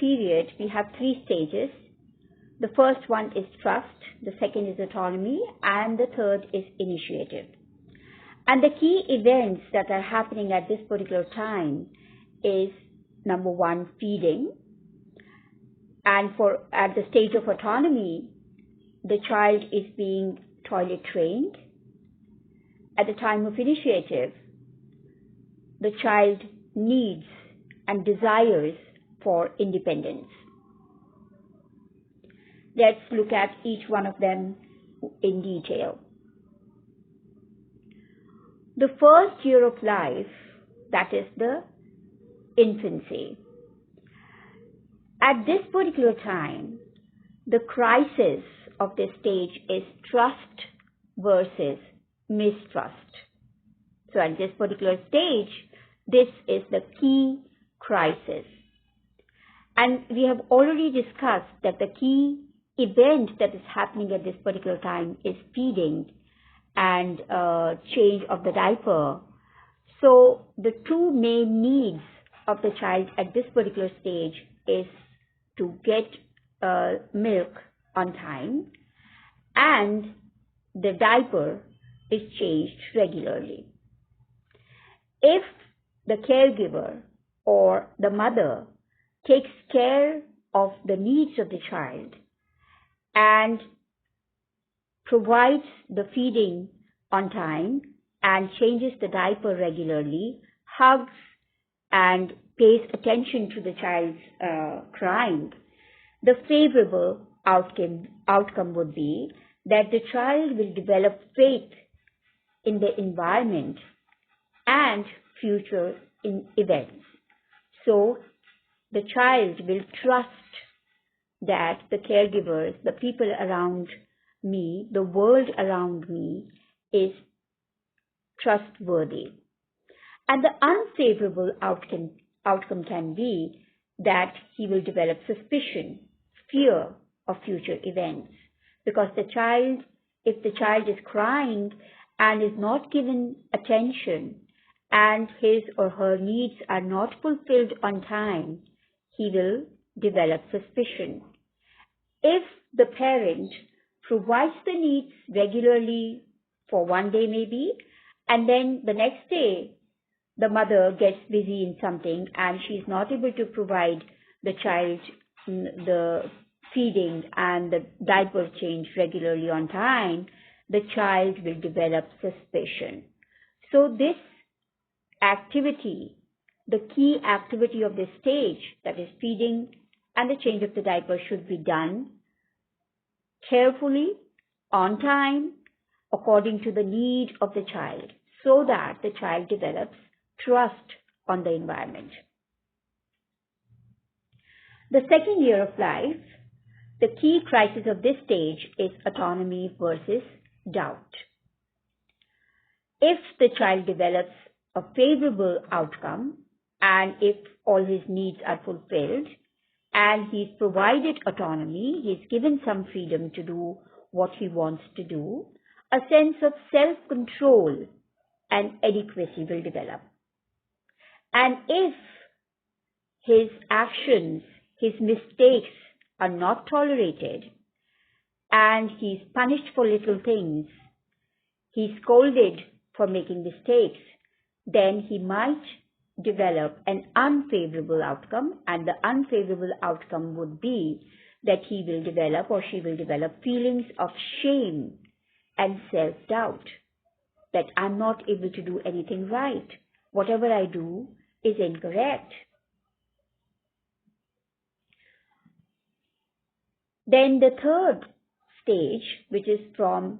period, we have three stages. The first one is trust, the second is autonomy, and the third is initiative. And the key events that are happening at this particular time is, number one, feeding. And at the stage of autonomy, the child is being toilet trained. At the time of initiative, the child needs and desires for independence. Let's look at each one of them in detail. The first year of life, that is the infancy. At this particular time, the crisis of this stage is trust versus mistrust. So at this particular stage, this is the key crisis. And we have already discussed that the key event that is happening at this particular time is feeding and change of the diaper. So the two main needs of the child at this particular stage is to get milk on time, and the diaper is changed regularly. If the caregiver or the mother takes care of the needs of the child and provides the feeding on time and changes the diaper regularly, hugs and pays attention to the child's crying, the favorable outcome would be that the child will develop faith in the environment and future events. So the child will trust that the caregivers, the people around me, the world around me is trustworthy. And the unfavorable outcome can be that he will develop suspicion, fear of future events. Because if the child is crying and is not given attention and his or her needs are not fulfilled on time, he will develop suspicion. If the parent provides the needs regularly for one day maybe, and then the next day the mother gets busy in something and she is not able to provide the child the feeding and the diaper change regularly on time, the child will develop suspicion. So this activity, the key activity of this stage, that is feeding and the change of the diaper, should be done carefully, on time, according to the need of the child, so that the child develops trust on the environment. The second year of life, the key crisis of this stage is autonomy versus doubt. If the child develops a favorable outcome and if all his needs are fulfilled and he's provided autonomy, he's given some freedom to do what he wants to do, a sense of self-control and adequacy will develop. And if his actions, his mistakes are not tolerated and he's punished for little things, he's scolded for making mistakes, then he might develop an unfavorable outcome, and the unfavorable outcome would be that he will develop or she will develop feelings of shame and self-doubt, that I'm not able to do anything right. Whatever I do is incorrect. Then the third stage, which is from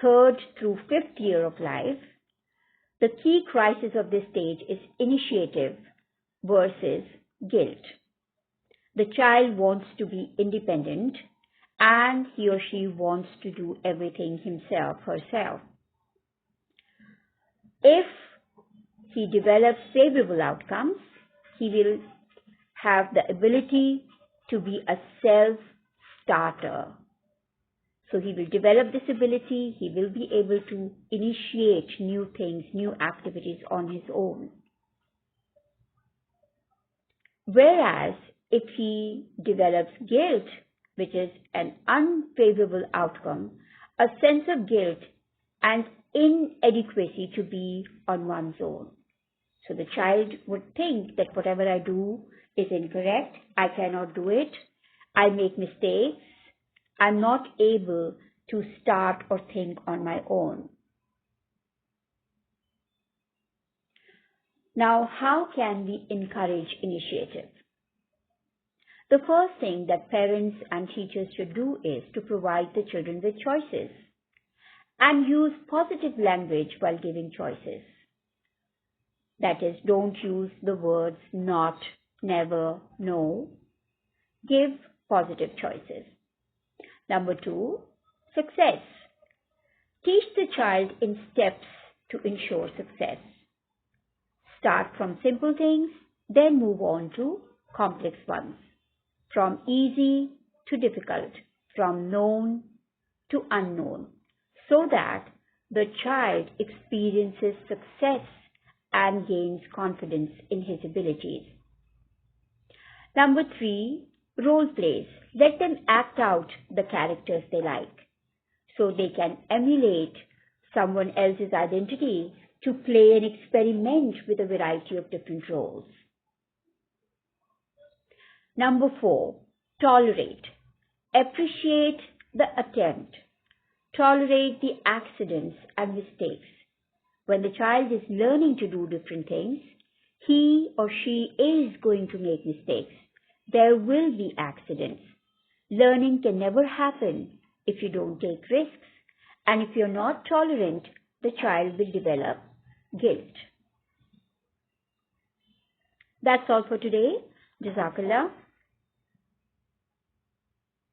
third through fifth year of life, the key crisis of this stage is initiative versus guilt. The child wants to be independent and he or she wants to do everything himself, herself. If he develops favorable outcomes, he will have the ability to be a self-starter. So he will develop this ability, he will be able to initiate new things, new activities on his own. Whereas if he develops guilt, which is an unfavorable outcome, a sense of guilt and inadequacy to be on one's own. So the child would think that whatever I do is incorrect, I cannot do it, I make mistakes, I'm not able to start or think on my own. Now, how can we encourage initiative? The first thing that parents and teachers should do is to provide the children with choices and use positive language while giving choices. That is, don't use the words not, never, no. Give positive choices. Number 2, success. Teach the child in steps to ensure success. Start from simple things, then move on to complex ones. From easy to difficult, from known to unknown, so that the child experiences success and gains confidence in his abilities. Number 3, role plays. Let them act out the characters they like, so they can emulate someone else's identity to play and experiment with a variety of different roles. Number 4, tolerate. Appreciate the attempt. Tolerate the accidents and mistakes. When the child is learning to do different things, he or she is going to make mistakes. There will be accidents. Learning can never happen if you don't take risks, and if you're not tolerant, the child will develop guilt. That's all for today. Jazakallah.